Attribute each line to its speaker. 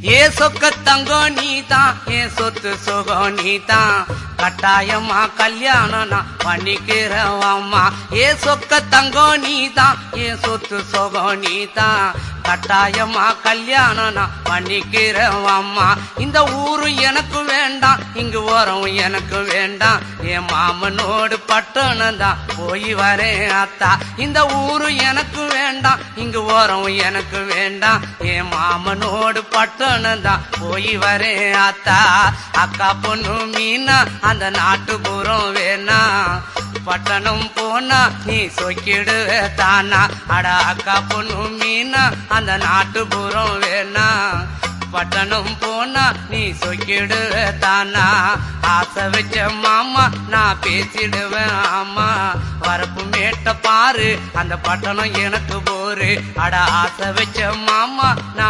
Speaker 1: ஏ சொக்க தங்கம் நீதான், ஏன் சொத்து சுகம் நீதான், கட்டாயமா கல்யாணம் நான் பண்ணிக்கிறவம்மா. ஏ சொக்க தங்கம் நீதான், ஏன் சொத்து சுகம் நீதான், கட்டாயமா கல்யாணம் நான் பண்ணிக்கிறவம்மா. இந்த ஊரு எனக்கு வேண்டாம், இங்கு ஓரம் எனக்கு வேண்டாம், என் மாமனோடு பட்டணம் தான் போய் வரேன் அத்தா. இந்த ஊரு எனக்கு வேண்டாம், இங்கு ஓரம் எனக்கு வேண்டாம், என் மாமனோடு பட்டணம் தான் போய் வரேன் அத்தா. அக்கா பொண்ணு மீனா அந்த நாட்டுப்புறம் வேணா, பட்டணம் போனா நீ சொக்கிடுவ தானா. அட அக்கா பொண்ணு மீனா அந்த நாட்டுப்புறம் வேணா, பட்டணம் போனா நீ சொக்கிடுவ தானா. ஆசை வச்ச மாமா நான் பேசிடுவேன் ஆமா, வரப்பு மேட்ட பாரு அந்த பட்டணம் எனக்கு போரு. அட ஆசை வச்ச மாமா நான்